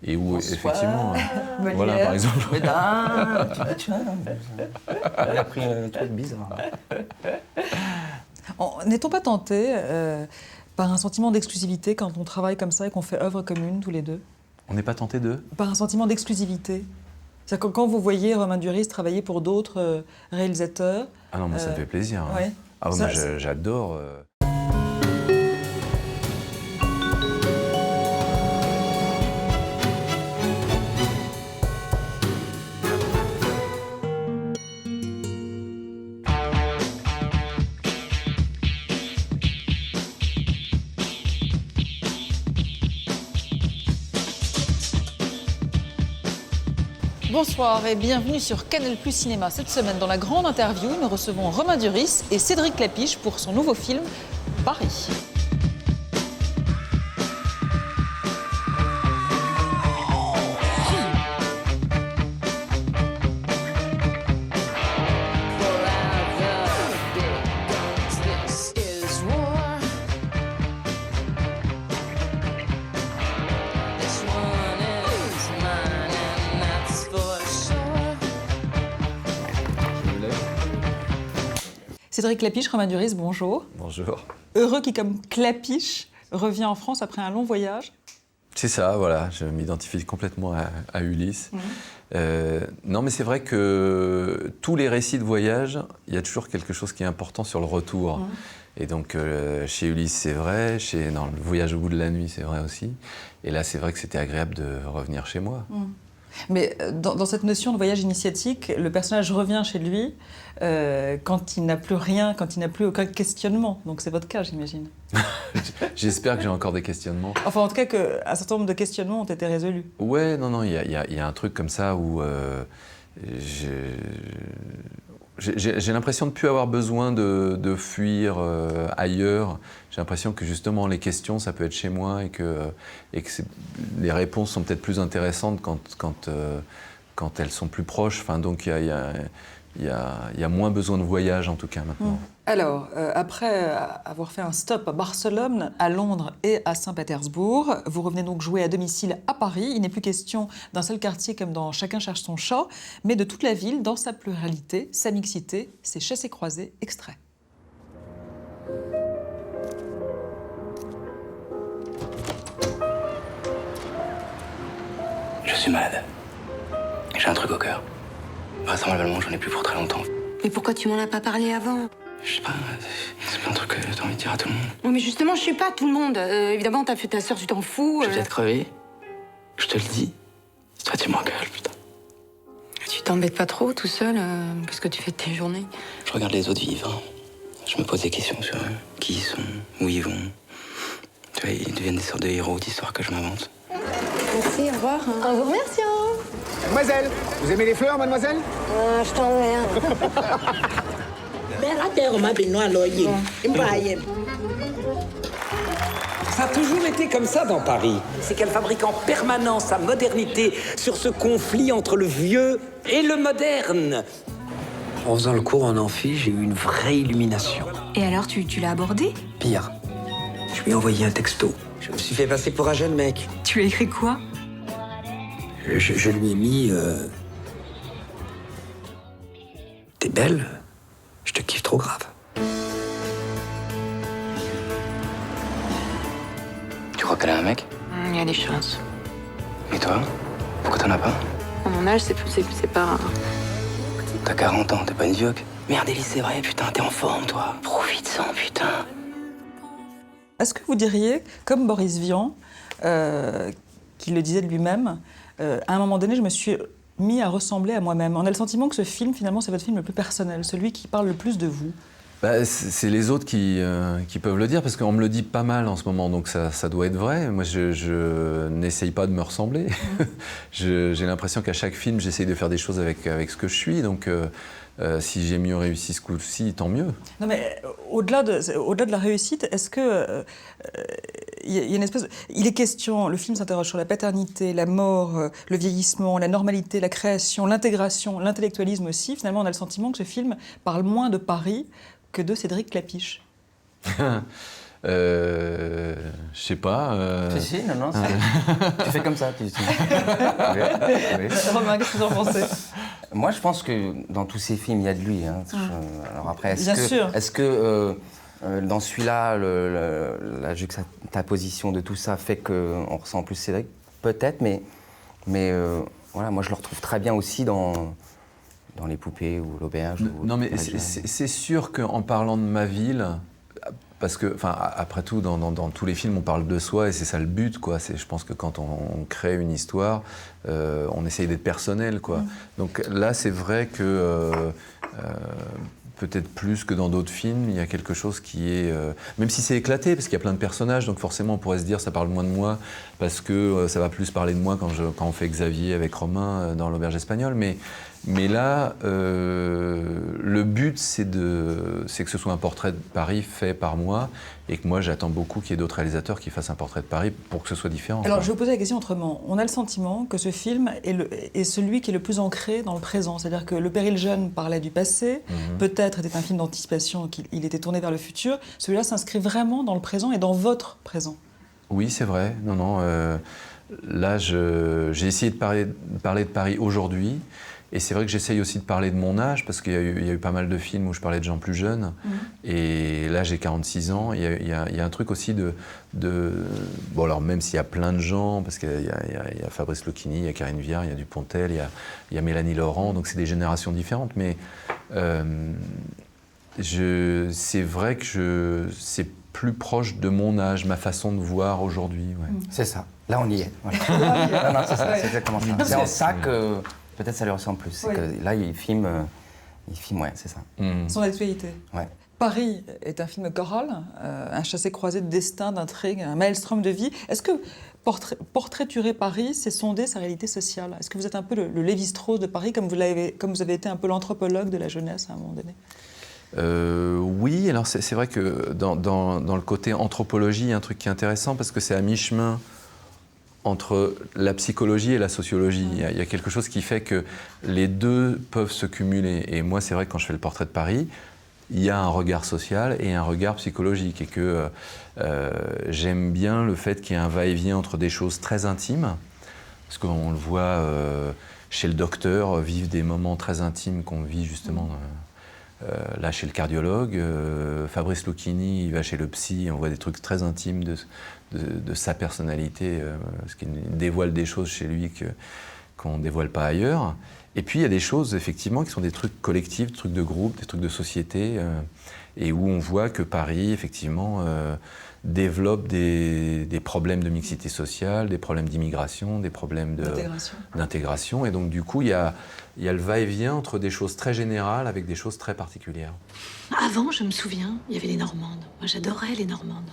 et où Bonsoir. effectivement, Molière, voilà par exemple. Mesdames, tu vois, il a pris un truc bizarre. N'est-on pas tenté par un sentiment d'exclusivité quand on travaille comme ça et qu'on fait œuvre commune tous les deux? On n'est pas tenté de. Par un sentiment d'exclusivité. C'est-à-dire que quand vous voyez Romain Duris travailler pour d'autres réalisateurs... Ah non, moi ça me fait plaisir. Hein. Ouais. Ah ouais, moi j'adore. Bonsoir et bienvenue sur Canal+ Cinéma. Cette semaine, dans la grande interview, nous recevons Romain Duris et Cédric Clapiche pour son nouveau film Paris. Cédric Clapiche, Romain Duris, bonjour. Bonjour. Heureux qui, comme Clapiche, revient en France après un long voyage. C'est ça, voilà, je m'identifie complètement à Ulysse. Non, mais c'est vrai que tous les récits de voyage, il y a toujours quelque chose qui est important sur le retour. Et donc, chez Ulysse, c'est vrai, dans le voyage au bout de la nuit, c'est vrai aussi. Et là, c'est vrai que c'était agréable de revenir chez moi. Mais dans cette notion de voyage initiatique, le personnage revient chez lui quand il n'a plus rien, quand il n'a plus aucun questionnement. Donc c'est votre cas, j'imagine. J'espère que j'ai encore des questionnements. Enfin, en tout cas, qu'un certain nombre de questionnements ont été résolus. Ouais, non, il y a un truc comme ça où j'ai l'impression de ne plus avoir besoin de fuir ailleurs. J'ai l'impression que justement les questions, ça peut être chez moi et que les réponses sont peut-être plus intéressantes quand elles sont plus proches. Enfin, donc il y a moins besoin de voyage en tout cas maintenant. Alors, après avoir fait un stop à Barcelone, à Londres et à Saint-Pétersbourg, vous revenez donc jouer à domicile à Paris. Il n'est plus question d'un seul quartier comme dans Chacun cherche son chat, mais de toute la ville dans sa pluralité, sa mixité, ses chassés-croisés extraits. Je suis malade. J'ai un truc au cœur. Vraisemblablement, j'en ai plus pour très longtemps. Mais pourquoi tu m'en as pas parlé avant? Je sais pas, c'est pas un truc que t'as envie de dire à tout le monde. Non mais justement, je suis pas tout le monde. Évidemment, t'as fait ta sœur, tu t'en fous. Je vais peut-être crever. Je te le dis. Toi, tu m'engueules, putain. Tu t'embêtes pas trop tout seul? Qu'est-ce que tu fais de tes journées? Je regarde les autres vivre. Je me pose des questions sur eux. Qui ils sont, où ils vont. Tu vois, ils deviennent des sortes de héros d'histoires que je m'invente. Merci, au revoir. Au revoir, merci. Mademoiselle, vous aimez les fleurs, mademoiselle? Je t'emmerde. Ça a toujours été comme ça dans Paris. C'est qu'elle fabrique en permanence sa modernité sur ce conflit entre le vieux et le moderne. En faisant le cours en amphi, j'ai eu une vraie illumination. Et alors, tu l'as abordé? Pire, je lui ai envoyé un texto. Je me suis fait passer pour un jeune mec. Tu lui as écrit quoi? Je lui ai mis... T'es belle, je te kiffe trop grave. Tu crois qu'elle a un mec? Il y a des chances. Et toi? Pourquoi t'en as pas? À mon âge, c'est pas... T'as 40 ans, t'es pas une vieille. Merde, Élise, c'est vrai, putain, t'es en forme, toi. Profite-en, putain. Est-ce que vous diriez, comme Boris Vian, qui le disait de lui-même, à un moment donné, je me suis mis à ressembler à moi-même. On a le sentiment que ce film, finalement, c'est votre film le plus personnel, celui qui parle le plus de vous. Bah, c'est les autres qui peuvent le dire, parce qu'on me le dit pas mal en ce moment, donc ça doit être vrai. Moi, je n'essaye pas de me ressembler. J'ai l'impression qu'à chaque film, j'essaye de faire des choses avec ce que je suis, donc si j'ai mieux réussi ce coup-ci, tant mieux. Non mais au-delà de la réussite, est-ce que il y a une espèce il est question, le film s'interroge sur la paternité, la mort, le vieillissement, la normalité, la création, l'intégration, l'intellectualisme aussi. Finalement, on a le sentiment que ce film parle moins de Paris que de Cédric Clapiche. Je sais pas. Si, si, non, tu fais comme ça. Oui, oui. Romain, qu'est-ce que vous en pensez? Moi, je pense que dans tous ces films, il y a de lui. Hein. Alors après, Bien sûr. est-ce que dans celui-là, la juxtaposition de tout ça fait qu'on ressent plus Cédric? Peut-être, mais voilà, moi, je le retrouve très bien aussi dans les poupées ou l'auberge. Non, mais c'est sûr qu'en parlant de ma ville, parce que, enfin, après tout, dans tous les films, on parle de soi et c'est ça le but, quoi. Je pense que quand on crée une histoire, on essaye d'être personnel, quoi. Donc là, c'est vrai que peut-être plus que dans d'autres films, il y a quelque chose qui est... même si c'est éclaté, parce qu'il y a plein de personnages, donc forcément on pourrait se dire ça parle moins de moi, parce que ça va plus parler de moi quand on fait Xavier avec Romain dans l'auberge espagnole. Mais là, le but, c'est que ce soit un portrait de Paris fait par moi, et que moi, j'attends beaucoup qu'il y ait d'autres réalisateurs qui fassent un portrait de Paris pour que ce soit différent. Alors, quoi. je vais vous poser la question autrement. On a le sentiment que ce film est celui qui est le plus ancré dans le présent. C'est-à-dire que Le Péril jeune parlait du passé, peut-être était un film d'anticipation, qu'il était tourné vers le futur. Celui-là s'inscrit vraiment dans le présent et dans votre présent. Oui, c'est vrai. Non. Là, j'ai essayé de parler de Paris aujourd'hui. Et c'est vrai que j'essaye aussi de parler de mon âge, parce qu'il y a eu pas mal de films où je parlais de gens plus jeunes. Et là, j'ai 46 ans. Il y a un truc aussi de... Bon, alors même s'il y a plein de gens, parce qu'il y a Fabrice Lucchini, il y a Karine Viard, il y a Dupontel, il y a Mélanie Laurent, donc c'est des générations différentes. Mais c'est vrai que c'est plus proche de mon âge, ma façon de voir aujourd'hui. Ouais. C'est ça. Là, on y est. Voilà. Non, c'est ça, c'est exactement ça. C'est en ça que peut-être ça lui ressemble plus. C'est que là, il filme, ouais, c'est ça. Son actualité. Ouais. Paris est un film choral, un chassé-croisé de destin, d'intrigue, un maelstrom de vie. Est-ce que portraiturer Paris, c'est sonder sa réalité sociale? Est-ce que vous êtes un peu le Lévi-Strauss de Paris, comme vous avez été un peu l'anthropologue de la jeunesse à un moment donné? Oui, alors c'est vrai que dans le côté anthropologie, il y a un truc qui est intéressant, parce que c'est à mi-chemin entre la psychologie et la sociologie. Il y a quelque chose qui fait que les deux peuvent se cumuler. Et moi, c'est vrai que quand je fais le portrait de Paris, il y a un regard social et un regard psychologique. Et que j'aime bien le fait qu'il y ait un va-et-vient entre des choses très intimes, parce qu'on le voit chez le docteur vivre des moments très intimes qu'on vit justement... là, chez le cardiologue, Fabrice Lucchini, il va chez le psy, on voit des trucs très intimes de sa personnalité, parce qu'il dévoile des choses chez lui qu'on ne dévoile pas ailleurs. Et puis, il y a des choses, effectivement, qui sont des trucs collectifs, des trucs de groupe, des trucs de société, et où on voit que Paris, effectivement, développe des problèmes de mixité sociale, des problèmes d'immigration, des problèmes d'intégration. Et donc, du coup, il y a le va-et-vient entre des choses très générales avec des choses très particulières. Avant, je me souviens, il y avait les Normandes. Moi, j'adorais les Normandes.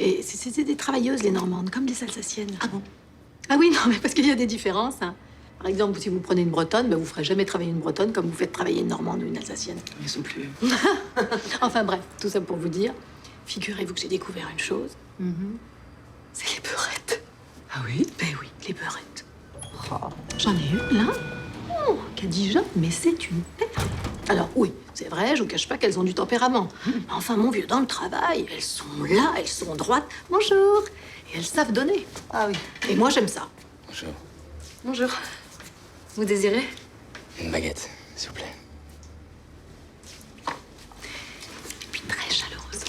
Et c'était des travailleuses, les Normandes, comme les Alsaciennes. Ah bon? Ah oui, non, mais parce qu'il y a des différences. Hein. Par exemple, si vous prenez une Bretonne, vous ne ferez jamais travailler une Bretonne comme vous faites travailler une Normande ou une Alsacienne. Ils sont plus... Enfin bref, tout ça pour vous dire, figurez-vous que j'ai découvert une chose. C'est les beurettes. Ah oui? Ben oui, les beurettes. Oh, j'en ai une, là. Khadija, mais c'est une perle. Alors oui, c'est vrai, je vous cache pas qu'elles ont du tempérament. Mais enfin, mon vieux, dans le travail, elles sont là, elles sont droites. Bonjour. Et elles savent donner. Ah oui. Et moi, j'aime ça. Bonjour. Bonjour. Vous désirez? Une baguette, s'il vous plaît. Et puis très chaleureuse.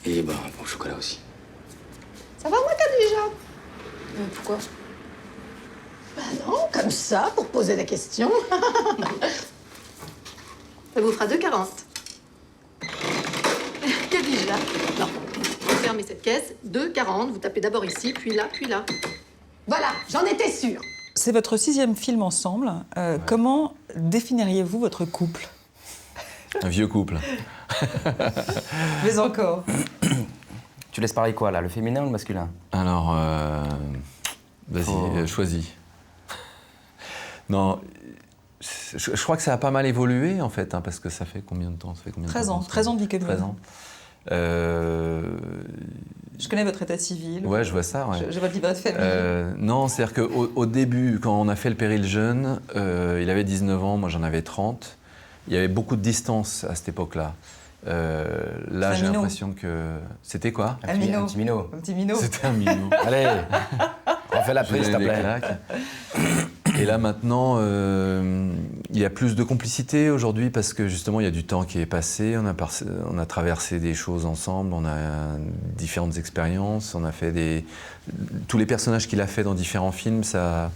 Et bon chocolat aussi. Ça va, moi, Khadija? Pourquoi? Bah non, comme ça, pour poser la question. Ça vous fera 2,40. Khadija. Non, vous fermez cette caisse, 2,40. Vous tapez d'abord ici, puis là, puis là. Voilà, j'en étais sûre. C'est votre 6e film ensemble. Comment définiriez-vous votre couple? Un vieux couple. Mais encore. Tu laisses parler quoi, là? Le féminin ou le masculin? Alors, vas-y, choisis. Non, je crois que ça a pas mal évolué, en fait, parce que ça fait combien de temps? 13 ans. 13 ans de vie commune. 13 ans. Je connais votre état civil. Ouais, je vois ça. Ouais. J'ai votre livret de famille. Non, c'est-à-dire qu'au début, quand on a fait Le Péril jeune, il avait 19 ans, moi j'en avais 30. Il y avait beaucoup de distance à cette époque-là. Là, j'ai minot. l'impression que... C'était quoi? Un minot. Un petit minot. Un petit minot. C'était un minot. Allez, on fait la Je prise, s'il te donnais des plaît. claques. Et là maintenant, il y a plus de complicité aujourd'hui parce que justement il y a du temps qui est passé, on a traversé des choses ensemble, on a différentes expériences, on a fait tous les personnages qu'il a fait dans différents films, ça...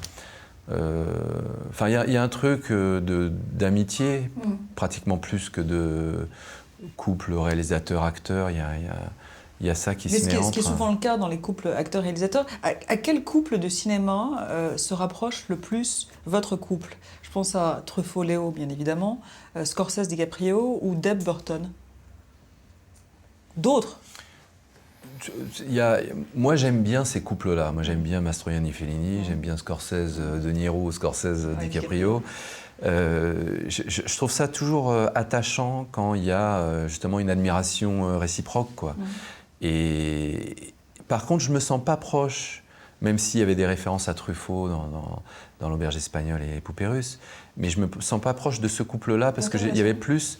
Enfin, il y a un truc d'amitié, pratiquement plus que de couple réalisateur-acteur, il y a ça qui Mais se met ce entre. qui est souvent le cas dans les couples acteurs-réalisateurs, à quel couple de cinéma se rapproche le plus votre couple? Je pense à Truffaut-Léo, bien évidemment, Scorsese-DiCaprio ou Depp-Burton. D'autres? Moi, j'aime bien ces couples-là. Moi, j'aime bien Mastroianni-Fellini, j'aime bien Scorsese-De Niro, Scorsese-DiCaprio. Je trouve ça toujours attachant quand il y a justement une admiration réciproque, quoi. Et par contre, je me sens pas proche, même s'il y avait des références à Truffaut dans L'Auberge espagnole et Poupée russe, mais je me sens pas proche de ce couple-là parce qu'il y avait plus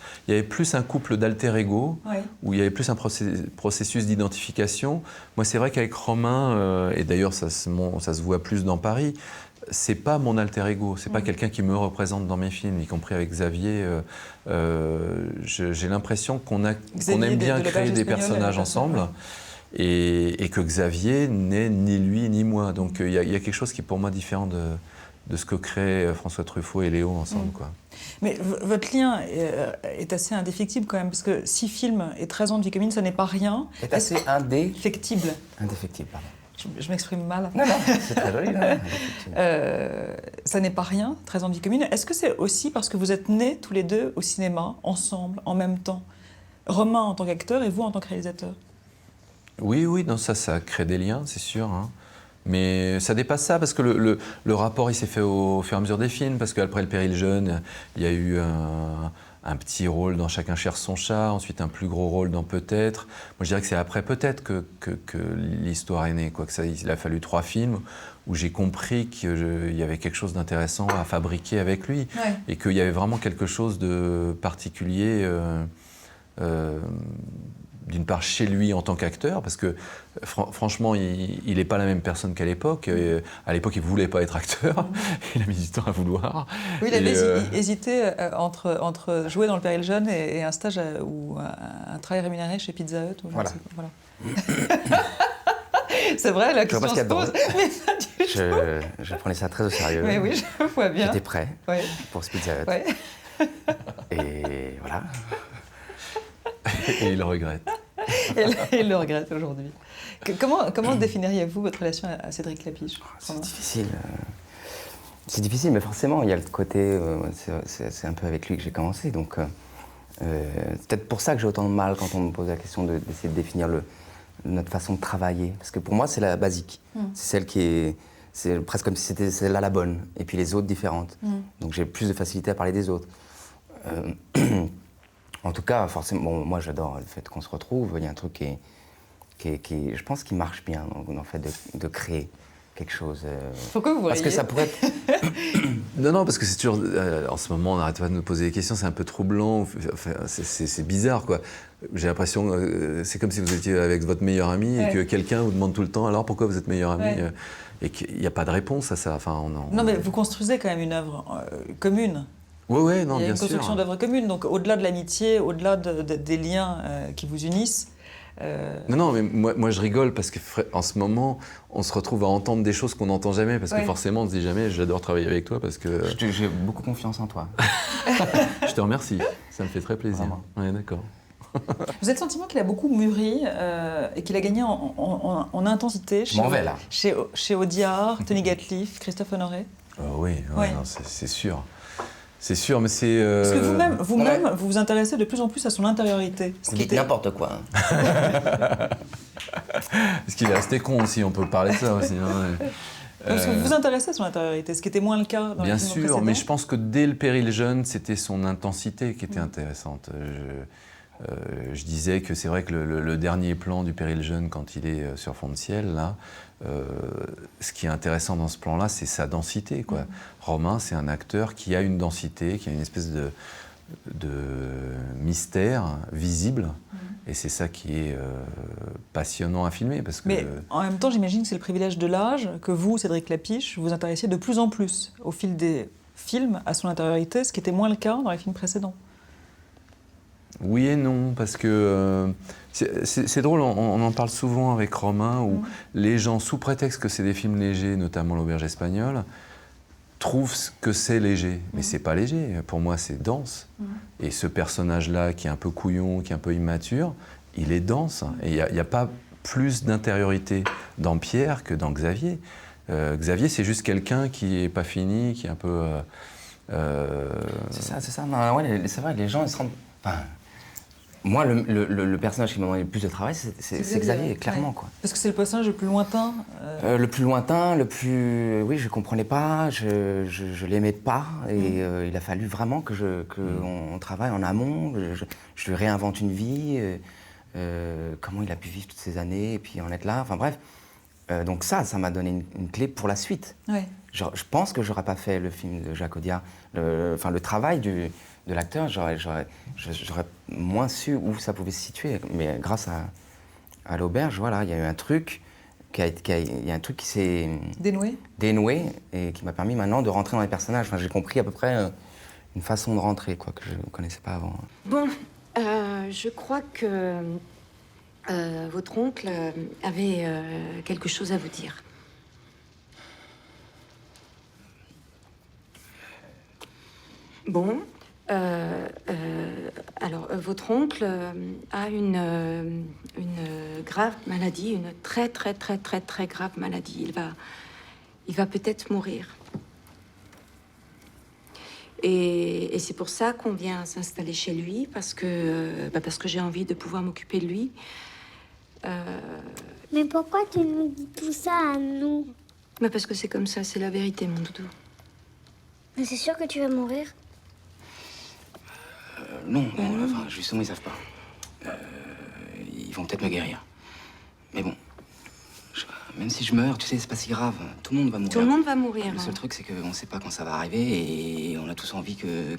un couple d'alter ego, où il y avait plus un processus d'identification. Moi, c'est vrai qu'avec Romain, et d'ailleurs ça se voit plus dans Paris, c'est pas mon alter ego, c'est pas quelqu'un qui me représente dans mes films, y compris avec Xavier. J'ai l'impression qu'on aime bien créer des personnages ensemble. Et que Xavier n'est ni lui ni moi. Donc il y a quelque chose qui est pour moi différent de ce que créent François Truffaut et Léo ensemble. Quoi. Mais votre lien est assez indéfectible quand même, parce que 6 films et 13 ans de vie commune, ça n'est pas rien. C'est assez indéfectible. Indéfectible, pardon. Je m'exprime mal. Non, c'est très joli. Ça n'est pas rien, 13 ans de vie commune. Est-ce que c'est aussi parce que vous êtes nés tous les deux au cinéma, ensemble, en même temps? Romain en tant qu'acteur et vous en tant que réalisateur? Oui, non, ça crée des liens, c'est sûr. Hein. Mais ça dépasse ça, parce que le rapport, il s'est fait au fur et à mesure des films, parce qu'après Le Péril jeune, il y a eu un petit rôle dans Chacun cherche son chat, ensuite un plus gros rôle dans Peut-être. Moi, je dirais que c'est après Peut-être que l'histoire est née. Quoi. Il a fallu 3 films où j'ai compris qu'il y avait quelque chose d'intéressant à fabriquer avec lui, et qu'il y avait vraiment quelque chose de particulier... d'une part chez lui en tant qu'acteur, parce que franchement, il n'est pas la même personne qu'à l'époque. À l'époque, il ne voulait pas être acteur. Il a mis du temps à vouloir. Oui, il avait hésité entre jouer dans Le Péril jeune et un stage ou un travail rémunéré chez Pizza Hut. Voilà. C'est vrai, la question se pose. Mais pas du tout. Je prenais ça très au sérieux. Mais oui, je vois bien. J'étais prêt pour ce Pizza Hut. Et voilà. Et il le regrette. Il le regrette aujourd'hui. Comment définiriez-vous votre relation à Cédric Lapiche? C'est difficile. C'est difficile, mais forcément, il y a le côté... c'est un peu avec lui que j'ai commencé, donc... c'est peut-être pour ça que j'ai autant de mal quand on me pose la question d'essayer de définir notre façon de travailler. Parce que pour moi, c'est la basique. C'est celle qui est... C'est presque comme si c'était celle-là la bonne, et puis les autres différentes. Donc j'ai plus de facilité à parler des autres. En tout cas, forcément, moi j'adore le fait qu'on se retrouve. Il y a un truc qui je pense, qui marche bien dans le fait de créer quelque chose. Pourquoi vous Parce que ça pourrait être... Non, parce que c'est toujours... en ce moment, on n'arrête pas de nous poser des questions, c'est un peu troublant, enfin, c'est bizarre, quoi. J'ai l'impression, c'est comme si vous étiez avec votre meilleur ami et que quelqu'un vous demande tout le temps, alors pourquoi vous êtes meilleur ami et qu'il n'y a pas de réponse à ça. Enfin, Non, mais vous construisez quand même une œuvre commune. Oui, non, bien sûr. Il y a une construction d'œuvres communes, donc au-delà de l'amitié, au-delà des liens qui vous unissent. Non, mais moi je rigole parce qu'en ce moment, on se retrouve à entendre des choses qu'on n'entend jamais, parce que forcément on se dit jamais, j'adore travailler avec toi parce que... J'ai beaucoup confiance en toi. Je te remercie, ça me fait très plaisir. Ouais, d'accord. Vous avez le sentiment qu'il a beaucoup mûri et qu'il a gagné en intensité chez Audiard, Tony Gatliff, Christophe Honoré? Oui, non, c'est sûr. C'est sûr, mais c'est... Parce que vous-même, vous vous intéressez de plus en plus à son intériorité. Dites n'importe quoi. Parce qu'il est resté con aussi, on peut parler de ça aussi. Hein, Parce que vous vous intéressez à son intériorité, ce qui était moins le cas dans les films précédents. Bien sûr, mais je pense que dès Le Péril jeune, c'était son intensité qui était intéressante. Je disais que c'est vrai que le dernier plan du Péril jeune, quand il est sur fond de ciel, là, ce qui est intéressant dans ce plan-là, c'est sa densité, quoi. Romain, c'est un acteur qui a une densité, qui a une espèce mystère visible. Et c'est ça qui est passionnant à filmer. Parce que Mais en même temps, j'imagine que c'est le privilège de l'âge que vous, Cédric Lapiche, vous intéressiez de plus en plus au fil des films à son intériorité, ce qui était moins le cas dans les films précédents. Oui et non, parce que c'est drôle, on en parle souvent avec Romain, où les gens, sous prétexte que c'est des films légers, notamment L'Auberge espagnole, trouvent que c'est léger. Mais c'est pas léger, pour moi c'est dense. Et ce personnage-là, qui est un peu couillon, qui est un peu immature, il est dense. Et il n'y a pas plus d'intériorité dans Pierre que dans Xavier. Xavier, c'est juste quelqu'un qui est pas fini, qui est un peu... C'est ça. Non, ouais, c'est vrai, les gens, ils se rendent... Enfin, moi, le personnage qui m'a demandé le plus de travail, c'est Xavier, clairement. Ouais. Quoi. Parce que c'est le personnage le plus lointain. Le plus lointain, le plus... Oui, je ne comprenais pas, je l'aimais pas. Et il a fallu vraiment qu'on travaille en amont. Je lui réinvente une vie. Comment il a pu vivre toutes ces années et puis en être là. Enfin bref. Donc ça m'a donné une clé pour la suite. Ouais. Je pense que j'aurais pas fait le film de Jacques Audiard. Le travail de l'acteur, j'aurais moins su où ça pouvait se situer. Mais grâce à l'auberge, voilà, il y a eu un truc il y a un truc qui s'est dénoué et qui m'a permis maintenant de rentrer dans les personnages. Enfin, j'ai compris à peu près une façon de rentrer quoi, que je ne connaissais pas avant. Bon, je crois que votre oncle avait quelque chose à vous dire. Bon, alors votre oncle a une grave maladie, une très grave maladie. Il va peut-être mourir. Et c'est pour ça qu'on vient s'installer chez lui, parce que j'ai envie de pouvoir m'occuper de lui. Mais pourquoi tu nous dis tout ça à nous? Parce que c'est comme ça, c'est la vérité, mon doudou. Mais c'est sûr que tu vas mourir? Non, enfin, justement, ils savent pas. Ils vont peut-être me guérir. Mais bon, même si je meurs, tu sais, c'est pas si grave. Tout le monde va mourir. Tout le monde va mourir. Le seul truc, c'est qu'on sait pas quand ça va arriver et on a tous envie que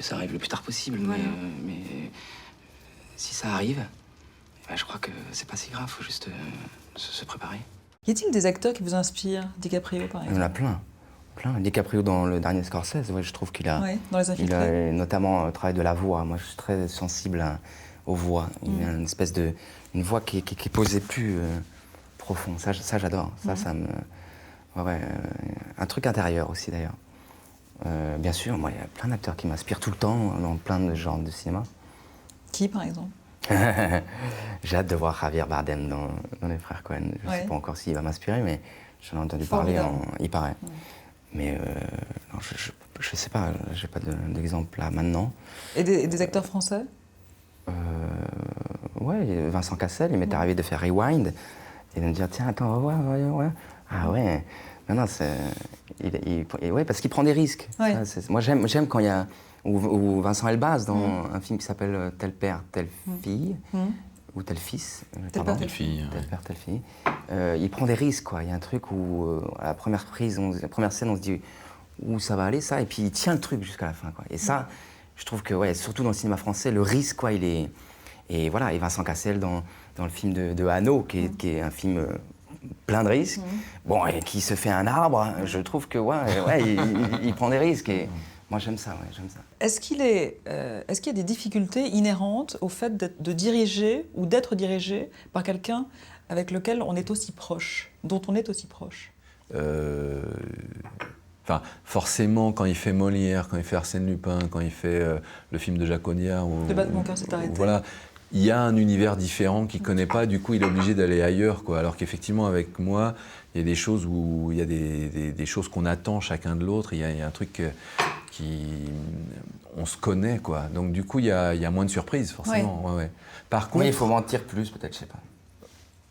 ça arrive le plus tard possible. Voilà. Mais si ça arrive, je crois que c'est pas si grave, faut juste se préparer. Y a-t-il des acteurs qui vous inspirent? DiCaprio, par exemple? Il y en a plein. DiCaprio dans le dernier Scorsese, ouais, je trouve qu'il a, dans Les Infiltrés. il a notamment le travail de la voix. Moi, je suis très sensible aux voix. Il a une espèce une voix qui est posée plus profond. Ça j'adore. Ça me, un truc intérieur aussi d'ailleurs. Bien sûr, moi, il y a plein d'acteurs qui m'inspirent tout le temps dans plein de genres de cinéma. Qui, par exemple? J'ai hâte de voir Javier Bardem dans Les Frères Cohen. Je ne sais pas encore s'il va m'inspirer, mais j'en ai entendu parler. Il paraît. Mais non, je sais pas, j'ai pas d'exemple là maintenant. Et des acteurs français? Ouais, Vincent Cassel, il m'est arrivé de faire Rewind et de me dire tiens, attends, on va voir. Ah ouais, non, c'est. Ouais, parce qu'il prend des risques. Ouais. Moi, j'aime quand il y a. Ou Vincent Elbaz dans un film qui s'appelle Tel père, telle fille. Ou tel fils. Tel père, telle fille. Tel père, telle fille. Il prend des risques, quoi. Il y a un truc où, à la première scène, on se dit où ça va aller, ça, et puis il tient le truc jusqu'à la fin, quoi. Et ça, je trouve que, ouais, surtout dans le cinéma français, le risque, quoi, il est. Et voilà, et Vincent Cassel dans le film de Hano, qui est un film plein de risques, bon, et qui se fait un arbre, je trouve que, il prend des risques. Et moi, j'aime ça, j'aime ça. Est-ce qu'il y a des difficultés inhérentes au fait de diriger ou d'être dirigé par quelqu'un avec lequel on est aussi proche, dont on est aussi proche? Enfin, forcément, quand il fait Molière, quand il fait Arsène Lupin, quand il fait le film de Jacques Audiard... Le bat de mon cœur s'est arrêté. Voilà, il y a un univers différent qu'il ne connaît pas, du coup il est obligé d'aller ailleurs, quoi. Alors qu'effectivement, avec moi, il y a des choses où il y a des choses qu'on attend chacun de l'autre, il y a un truc on se connaît, quoi. Donc du coup, il y a moins de surprises, forcément. Ouais. Par contre, il faut mentir plus, peut-être, je sais pas.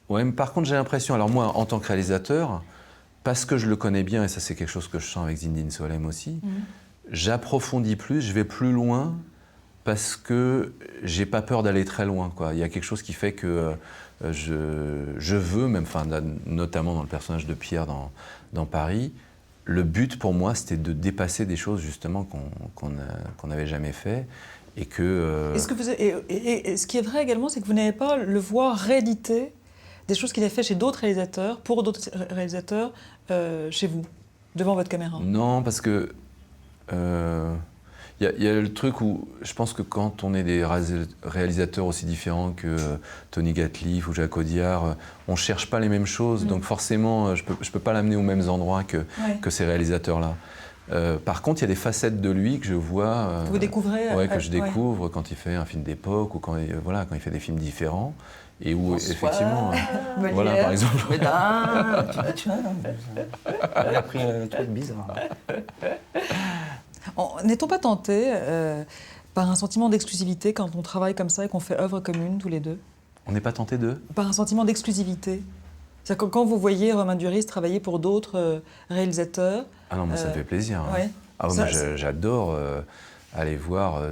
Ouais, mais par contre, j'ai l'impression, alors moi, en tant que réalisateur, parce que je le connais bien, et ça c'est quelque chose que je sens avec Zinedine Solem aussi, j'approfondis plus, je vais plus loin, parce que j'ai pas peur d'aller très loin, quoi. Il y a quelque chose qui fait que je veux, même, notamment dans le personnage de Pierre dans Paris, le but pour moi, c'était de dépasser des choses justement qu'on n'avait jamais fait. Et que, Est-ce que et ce qui est vrai également, c'est que vous n'avez pas le voir rééditer des choses qu'il a fait chez d'autres réalisateurs, pour d'autres réalisateurs, chez vous, devant votre caméra? Non, parce que y a le truc où je pense que quand on est des réalisateurs aussi différents que Tony Gatliff ou Jacques Audiard, on ne cherche pas les mêmes choses, donc forcément, je peux pas l'amener aux mêmes endroits que ces réalisateurs-là. Par contre, il y a des facettes de lui que je vois, que vous découvrez, que je découvre quand il fait un film d'époque ou quand il fait des films différents, et où effectivement, voilà par exemple. Mesdames, tu vois, elle a pris un truc bizarre. N'est-on pas tenté par un sentiment d'exclusivité quand on travaille comme ça et qu'on fait œuvre commune tous les deux? On n'est pas tenté de? Par un sentiment d'exclusivité. C'est-à-dire que quand vous voyez Romain Duris travailler pour d'autres réalisateurs... Ah non, mais ça me fait plaisir. Hein. Ouais. Ah, moi, j'adore aller voir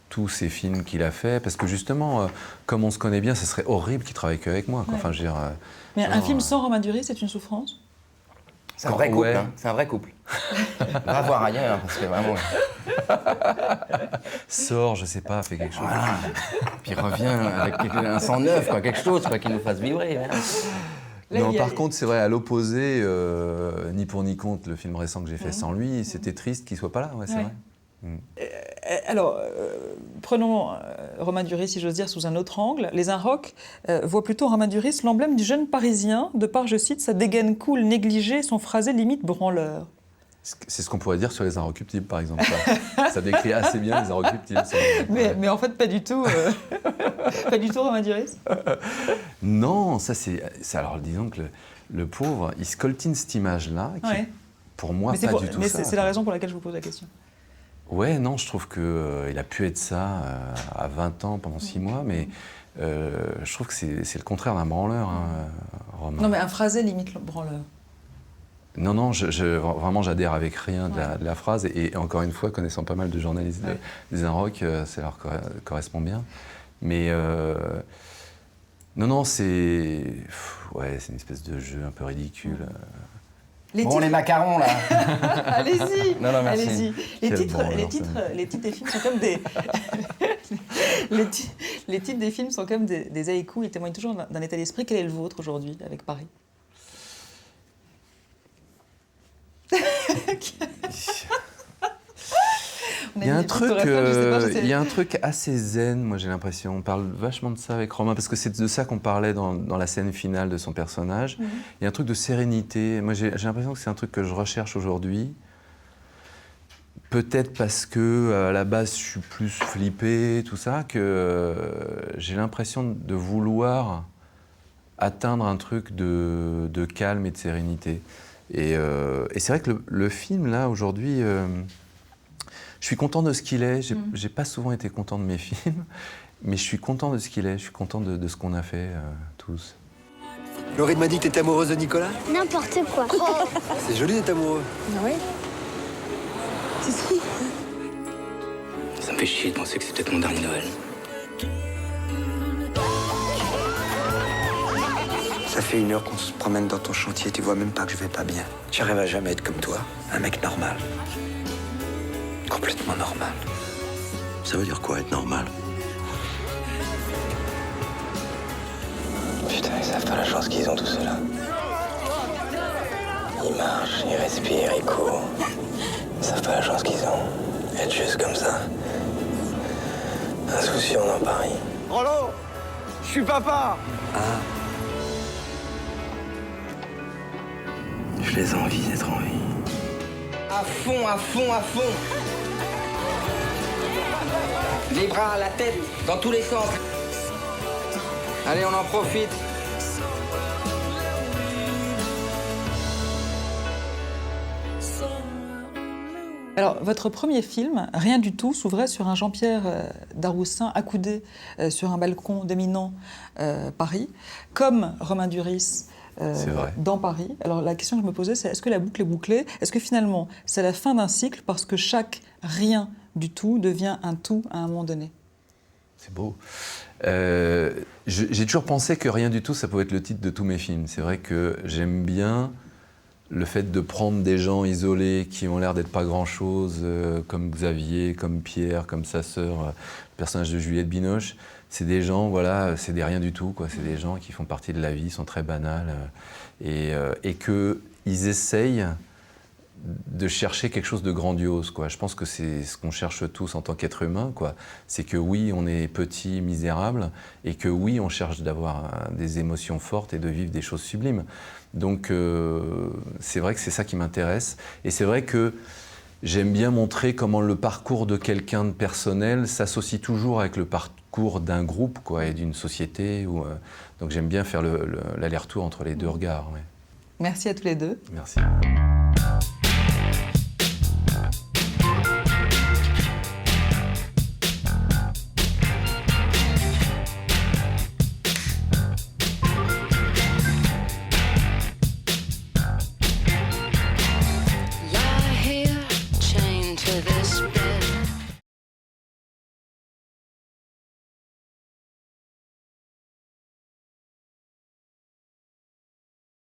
tous ces films qu'il a fait, parce que justement, comme on se connaît bien, ce serait horrible qu'il travaille qu'avec moi. Quoi. Ouais. Enfin, je veux dire, mais un film sans Romain Duris, c'est une souffrance? C'est un vrai couple, hein. C'est un vrai couple. Va voir ailleurs, parce que vraiment... Sors, je sais pas, fais quelque chose. Voilà. Puis reviens avec un sang neuf, quoi, quelque chose quoi, qui nous fasse vibrer. Hein. Non, par contre, c'est vrai, à l'opposé, Ni pour ni contre, le film récent que j'ai fait sans lui, c'était triste qu'il soit pas là, ouais, c'est vrai. Alors, prenons Romain Duris, si j'ose dire, sous un autre angle. Les Inrocks voient plutôt Romain Duris l'emblème du jeune Parisien, de par, je cite, sa dégaine cool négligée, son phrasé limite branleur. C'est ce qu'on pourrait dire sur les Inrecuptibles, par exemple. Ça décrit assez bien les Inrecuptibles. Mais en fait, pas du tout. Pas du tout, Romain Duris. Non, ça c'est... Alors, disons que le pauvre, il se coltine cette image-là, qui, pour moi, pas du tout ça. Mais c'est la raison pour laquelle je vous pose la question. Ouais, non, je trouve qu'il a pu être ça à 20 ans, pendant 6 mois, mais je trouve que c'est le contraire d'un branleur, hein, Romain. Non, mais un phrasé limite branleur. Non, vraiment, j'adhère avec rien de la phrase. Et encore une fois, connaissant pas mal de journalistes des Inrocks, ça leur correspond bien. Mais non, c'est une espèce de jeu un peu ridicule. Les macarons, là. Allez-y. Non, merci. Allez-y. Les titres des films sont comme des... les titres des films sont comme des haïkus. Ils témoignent toujours d'un état d'esprit. Quel est le vôtre aujourd'hui, avec Paris? Il y a un truc assez zen, moi j'ai l'impression. On parle vachement de ça avec Romain, parce que c'est de ça qu'on parlait dans la scène finale de son personnage. Il y a un truc de sérénité. Moi j'ai l'impression que c'est un truc que je recherche aujourd'hui. Peut-être parce que à la base je suis plus flippé, tout ça, que j'ai l'impression de vouloir atteindre un truc de calme et de sérénité. Et c'est vrai que le film, là, aujourd'hui, je suis content de ce qu'il est. J'ai pas souvent été content de mes films, mais je suis content de ce qu'il est. Je suis content de ce qu'on a fait, tous. Laurie m'a dit que t'étais amoureuse de Nicolas? N'importe quoi. C'est joli d'être amoureux. Oui. Si. Ça me fait chier de penser que c'est peut-être mon dernier Noël. Ça fait 1 heure qu'on se promène dans ton chantier, tu vois même pas que je vais pas bien. J'arrive à jamais être comme toi, un mec normal. Complètement normal. Ça veut dire quoi, être normal? Putain, ils savent pas la chance qu'ils ont, tous ceux-là. Ils marchent, ils respirent, ils courent. Ils savent pas la chance qu'ils ont. Être juste comme ça. Insouciant dans Paris. Rollo, je suis papa. Je les envie d'être en vie. À fond, à fond, à fond. Les bras, la tête, dans tous les sens. Allez, on en profite. Alors, votre premier film, Rien du tout, s'ouvrait sur un Jean-Pierre Daroussin accoudé sur un balcon dominant Paris, comme Romain Duris dans Paris. Alors, la question que je me posais, c'est est-ce que la boucle est bouclée? Est-ce que finalement, c'est la fin d'un cycle parce que chaque rien du tout devient un tout à un moment donné? C'est beau. J'ai toujours pensé que Rien du tout, ça pouvait être le titre de tous mes films. C'est vrai que j'aime bien le fait de prendre des gens isolés qui ont l'air d'être pas grand-chose, comme Xavier, comme Pierre, comme sa sœur, le personnage de Juliette Binoche, c'est des gens, voilà, c'est des rien du tout, quoi. C'est des gens qui font partie de la vie, sont très banals, et qu'ils essayent de chercher quelque chose de grandiose, quoi. Je pense que c'est ce qu'on cherche tous en tant qu'être humain, quoi. C'est que oui, on est petit, misérable, et que oui, on cherche d'avoir des émotions fortes et de vivre des choses sublimes. Donc c'est vrai que c'est ça qui m'intéresse. Et c'est vrai que j'aime bien montrer comment le parcours de quelqu'un de personnel s'associe toujours avec le parcours d'un groupe, quoi, et d'une société. Donc j'aime bien faire l'aller-retour entre les deux regards. Ouais. Merci à tous les deux. Merci.